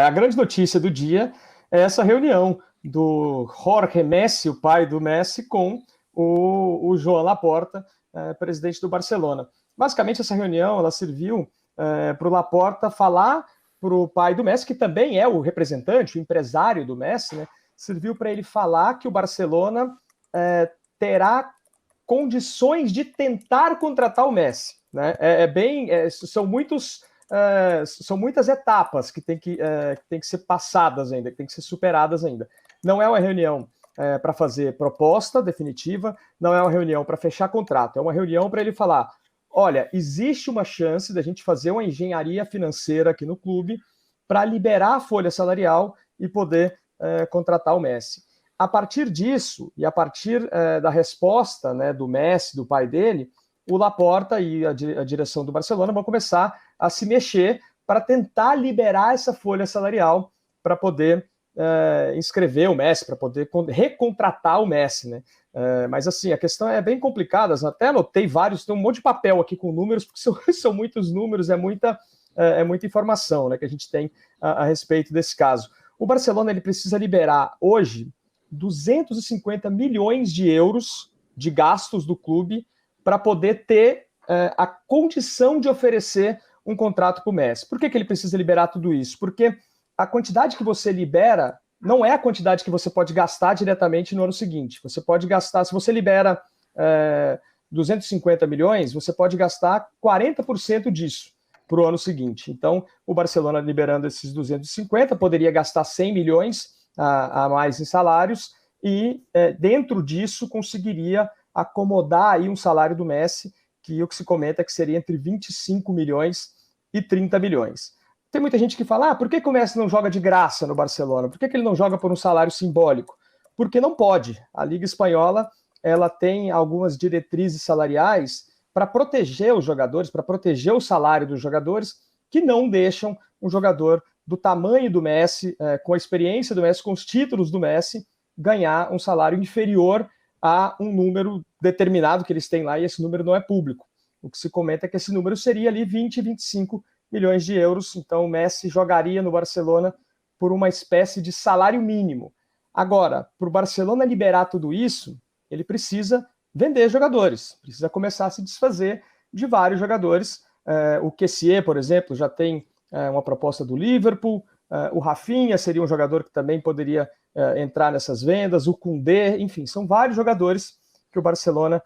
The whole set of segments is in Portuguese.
a grande notícia do dia é essa reunião do Jorge Messi, o pai do Messi, com o Joan Laporta, presidente do Barcelona. Basicamente, essa reunião ela serviu para o Laporta falar para o pai do Messi, que também é o representante, o empresário do Messi, né? Serviu para ele falar que o Barcelona terá condições de tentar contratar o Messi. Né? São muitas etapas que tem que ser passadas ainda, que tem que ser superadas ainda. Não é uma reunião para fazer proposta definitiva, não é uma reunião para fechar contrato, é uma reunião para ele falar: olha, existe uma chance da gente fazer uma engenharia financeira aqui no clube para liberar a folha salarial e poder contratar o Messi. A partir disso, e a partir da resposta, né, do Messi, do pai dele, o Laporta e a direção do Barcelona vão começar a se mexer para tentar liberar essa folha salarial para poder inscrever o Messi, para poder recontratar o Messi, né? Mas assim, a questão é bem complicada. Até anotei vários, tem um monte de papel aqui com números, porque são muitos números, é muita informação, né, que a gente tem a respeito desse caso. O Barcelona ele precisa liberar hoje 250 milhões de euros de gastos do clube para poder ter a condição de oferecer um contrato para o Messi. Por que ele precisa liberar tudo isso? Porque a quantidade que você libera não é a quantidade que você pode gastar diretamente no ano seguinte. Você pode gastar, se você libera 250 milhões, você pode gastar 40% disso para o ano seguinte. Então, o Barcelona liberando esses 250, poderia gastar 100 milhões a mais em salários e, dentro disso, conseguiria acomodar aí um salário do Messi, que o que se comenta é que seria entre 25 milhões e 30 milhões. Tem muita gente que fala, por que o Messi não joga de graça no Barcelona? Por que ele não joga por um salário simbólico? Porque não pode. A Liga Espanhola ela tem algumas diretrizes salariais para proteger os jogadores, para proteger o salário dos jogadores, que não deixam um jogador do tamanho do Messi, com a experiência do Messi, com os títulos do Messi, ganhar um salário inferior a um número determinado que eles têm lá, e esse número não é público. O que se comenta é que esse número seria ali 20, 25 milhões de euros, então o Messi jogaria no Barcelona por uma espécie de salário mínimo. Agora, para o Barcelona liberar tudo isso, ele precisa vender jogadores, precisa começar a se desfazer de vários jogadores. O Kessié, por exemplo, já tem uma proposta do Liverpool, o Rafinha seria um jogador que também poderia entrar nessas vendas, o Koundé, enfim, são vários jogadores que o Barcelona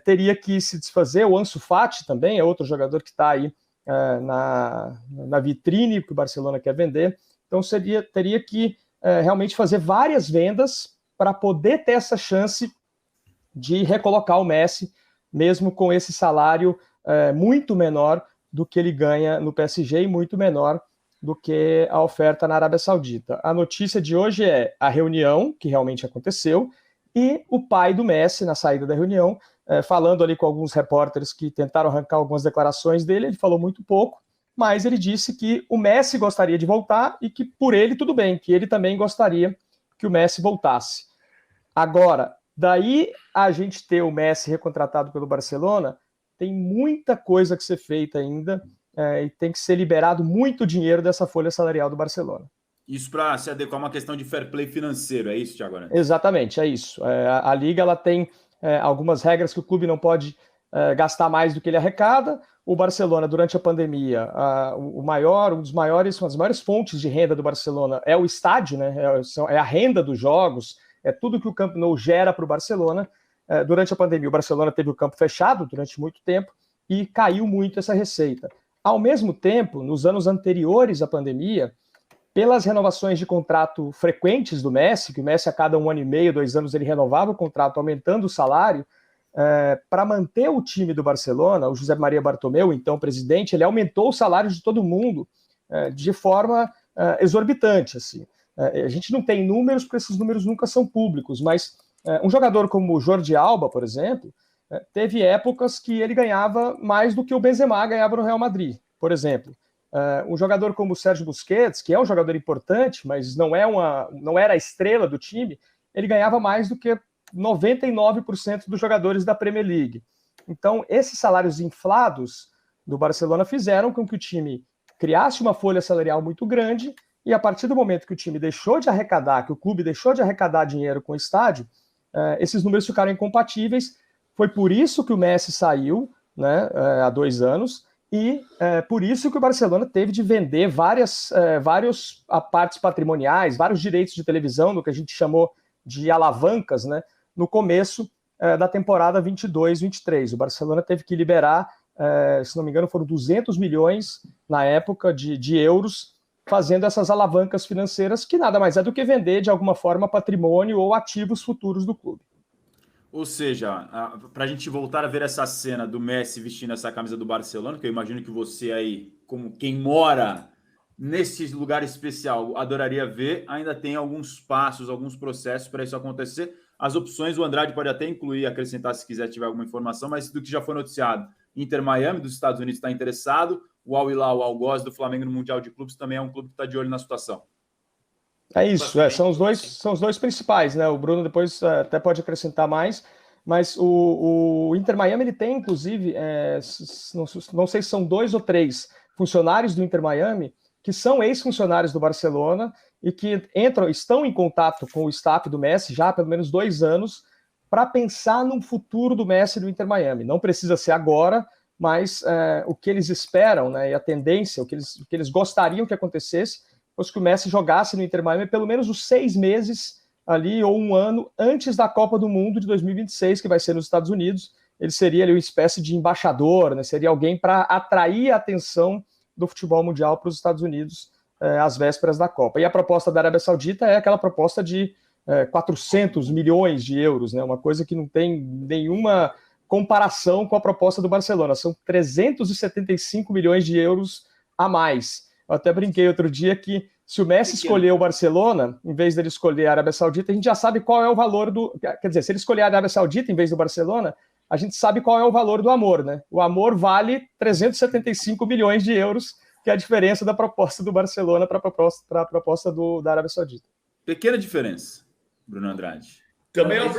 teria que se desfazer. O Ansu Fati também é outro jogador que está aí na vitrine que o Barcelona quer vender. Então teria que realmente fazer várias vendas para poder ter essa chance de recolocar o Messi, mesmo com esse salário muito menor do que ele ganha no PSG e muito menor do que a oferta na Arábia Saudita. A notícia de hoje é a reunião, que realmente aconteceu, e o pai do Messi, na saída da reunião, falando ali com alguns repórteres que tentaram arrancar algumas declarações dele, ele falou muito pouco, mas ele disse que o Messi gostaria de voltar e que por ele tudo bem, que ele também gostaria que o Messi voltasse. Agora, daí a gente ter o Messi recontratado pelo Barcelona, tem muita coisa que ser feita ainda, e tem que ser liberado muito dinheiro dessa folha salarial do Barcelona. Isso para se adequar a uma questão de fair play financeiro, é isso, Thiago Arantes? Exatamente, é isso. A Liga ela tem algumas regras que o clube não pode gastar mais do que ele arrecada. O Barcelona, durante a pandemia, uma das maiores fontes de renda do Barcelona é o estádio, né? É a renda dos jogos, é tudo que o Camp Nou gera para o Barcelona. Durante a pandemia, o Barcelona teve o campo fechado durante muito tempo e caiu muito essa receita. Ao mesmo tempo, nos anos anteriores à pandemia, pelas renovações de contrato frequentes do Messi, que o Messi a cada 1 ano e meio, 2 anos, ele renovava o contrato, aumentando o salário, para manter o time do Barcelona, o José Maria Bartomeu, então presidente, ele aumentou o salário de todo mundo de forma exorbitante. Assim. A gente não tem números, porque esses números nunca são públicos, mas um jogador como o Jordi Alba, por exemplo, teve épocas que ele ganhava mais do que o Benzema ganhava no Real Madrid, por exemplo. Um jogador como o Sérgio Busquets, que é um jogador importante, mas não era a estrela do time, ele ganhava mais do que 99% dos jogadores da Premier League. Então, esses salários inflados do Barcelona fizeram com que o time criasse uma folha salarial muito grande e a partir do momento que o time deixou de arrecadar, que o clube deixou de arrecadar dinheiro com o estádio, esses números ficaram incompatíveis. Foi por isso que o Messi saiu, né, há 2 anos, e por isso que o Barcelona teve de vender vários partes patrimoniais, vários direitos de televisão, no que a gente chamou de alavancas, né, no começo da temporada 22-23. O Barcelona teve que liberar, se não me engano, foram 200 milhões na época de euros, fazendo essas alavancas financeiras, que nada mais é do que vender, de alguma forma, patrimônio ou ativos futuros do clube. Ou seja, para a gente voltar a ver essa cena do Messi vestindo essa camisa do Barcelona, que eu imagino que você aí, como quem mora nesse lugar especial, adoraria ver, ainda tem alguns passos, alguns processos para isso acontecer. As opções, o Andrade pode até incluir, acrescentar se quiser, tiver alguma informação, mas do que já foi noticiado, Inter Miami dos Estados Unidos está interessado, o Al Hilal, o Al Ghaz do Flamengo no Mundial de Clubes também é um clube que está de olho na situação. É isso, são os dois principais, né? O Bruno depois até pode acrescentar mais, mas o Inter Miami ele tem, inclusive, não sei se são 2 ou 3 funcionários do Inter Miami que são ex-funcionários do Barcelona e que estão em contato com o staff do Messi já há pelo menos 2 anos para pensar no futuro do Messi do Inter Miami. Não precisa ser agora, mas o que eles esperam, né, e a tendência, o que eles gostariam que acontecesse, fosse que o Messi jogasse no Inter Miami pelo menos os 6 meses ali, ou 1 ano, antes da Copa do Mundo de 2026, que vai ser nos Estados Unidos. Ele seria ali uma espécie de embaixador, né? Seria alguém para atrair a atenção do futebol mundial para os Estados Unidos às vésperas da Copa. E a proposta da Arábia Saudita é aquela proposta de 400 milhões de euros, né? Uma coisa que não tem nenhuma comparação com a proposta do Barcelona. São 375 milhões de euros a mais. Eu até brinquei outro dia que se o Messi escolher o Barcelona, em vez dele escolher a Arábia Saudita, a gente já sabe qual é o valor do... Quer dizer, se ele escolher a Arábia Saudita em vez do Barcelona, a gente sabe qual é o valor do amor, né? O amor vale 375 milhões de euros, que é a diferença da proposta do Barcelona para a proposta da Arábia Saudita. Pequena diferença, Bruno Andrade. Também é uma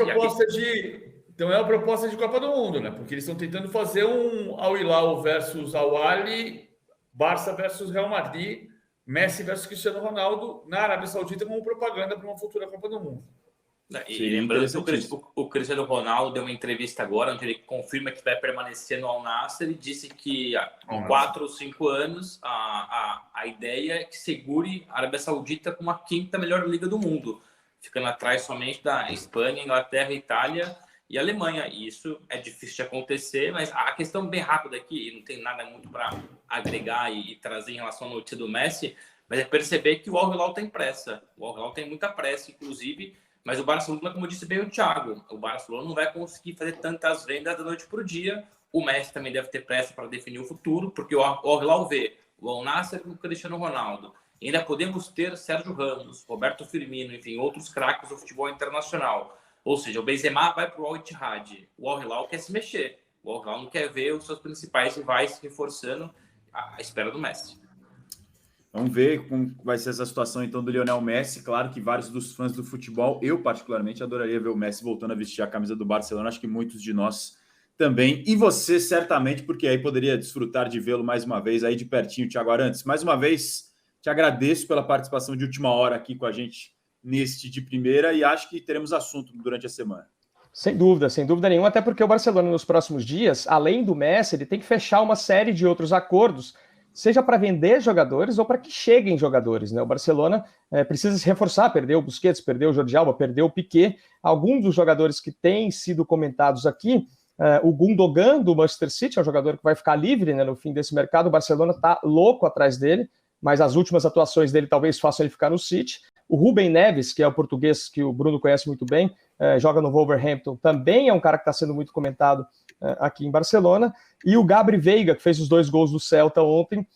proposta de Copa do Mundo, né? Porque eles estão tentando fazer um Al Hilal versus Al Ahly, Barça versus Real Madrid, Messi versus Cristiano Ronaldo na Arábia Saudita como propaganda para uma futura Copa do Mundo. E lembrando que o Cristiano Ronaldo deu uma entrevista agora, onde ele confirma que vai permanecer no Al Nassr e disse que há 4 ou 5 anos a ideia é que segure a Arábia Saudita como a 5ª melhor liga do mundo, ficando atrás somente da Espanha, Inglaterra, Itália e Alemanha. E isso é difícil de acontecer, mas a questão bem rápida aqui, e não tem nada muito para agregar e trazer em relação à notícia do Messi, mas é perceber que o Al Hilal tem pressa. O Al Hilal tem muita pressa, inclusive, mas o Barcelona, como disse bem o Thiago, o Barcelona não vai conseguir fazer tantas vendas da noite para o dia. O Messi também deve ter pressa para definir o futuro, porque o Al Hilal vê o Al Nassr com o Cristiano Ronaldo. E ainda podemos ter Sérgio Ramos, Roberto Firmino, enfim, outros craques do futebol internacional. Ou seja, o Benzema vai para o Al Ittihad. O Al Hilal quer se mexer. O Al Hilal não quer ver os seus principais rivais se reforçando à espera do Messi. Vamos ver como vai ser essa situação, então, do Lionel Messi. Claro que vários dos fãs do futebol, eu particularmente, adoraria ver o Messi voltando a vestir a camisa do Barcelona. Acho que muitos de nós também. E você, certamente, porque aí poderia desfrutar de vê-lo mais uma vez aí de pertinho, Thiago Arantes. Mais uma vez, te agradeço pela participação de última hora aqui com a gente neste de primeira e acho que teremos assunto durante a semana. Sem dúvida nenhuma, até porque o Barcelona nos próximos dias, além do Messi, ele tem que fechar uma série de outros acordos, seja para vender jogadores ou para que cheguem jogadores, né? O Barcelona precisa se reforçar, perdeu o Busquets, perdeu o Jordi Alba, perdeu o Piqué. Alguns dos jogadores que têm sido comentados aqui, o Gundogan do Manchester City, é um jogador que vai ficar livre, né, no fim desse mercado. O Barcelona está louco atrás dele, mas as últimas atuações dele talvez façam ele ficar no City. O Rubem Neves, que é o português que o Bruno conhece muito bem, joga no Wolverhampton, também é um cara que está sendo muito comentado aqui em Barcelona. E o Gabri Veiga, que fez os 2 gols do Celta ontem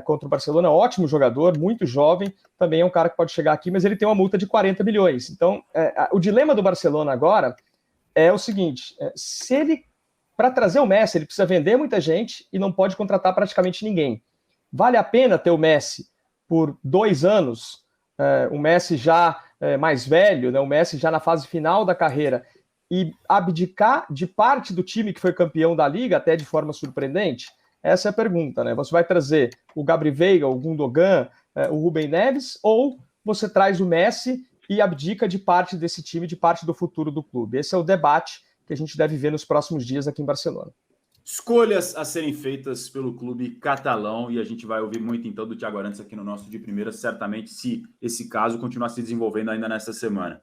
contra o Barcelona, ótimo jogador, muito jovem, também é um cara que pode chegar aqui, mas ele tem uma multa de 40 milhões. Então, o dilema do Barcelona agora é o seguinte, se ele, para trazer o Messi, ele precisa vender muita gente e não pode contratar praticamente ninguém. Vale a pena ter o Messi por 2 anos, o Messi já mais velho, né, o Messi já na fase final da carreira, e abdicar de parte do time que foi campeão da Liga, até de forma surpreendente? Essa é a pergunta, né? Você vai trazer o Gabri Veiga, o Gundogan, o Rubem Neves, ou você traz o Messi e abdica de parte desse time, de parte do futuro do clube? Esse é o debate que a gente deve ver nos próximos dias aqui em Barcelona. Escolhas a serem feitas pelo clube catalão, e a gente vai ouvir muito então do Thiago Arantes aqui no nosso De Primeira, certamente, se esse caso continuar se desenvolvendo ainda nessa semana.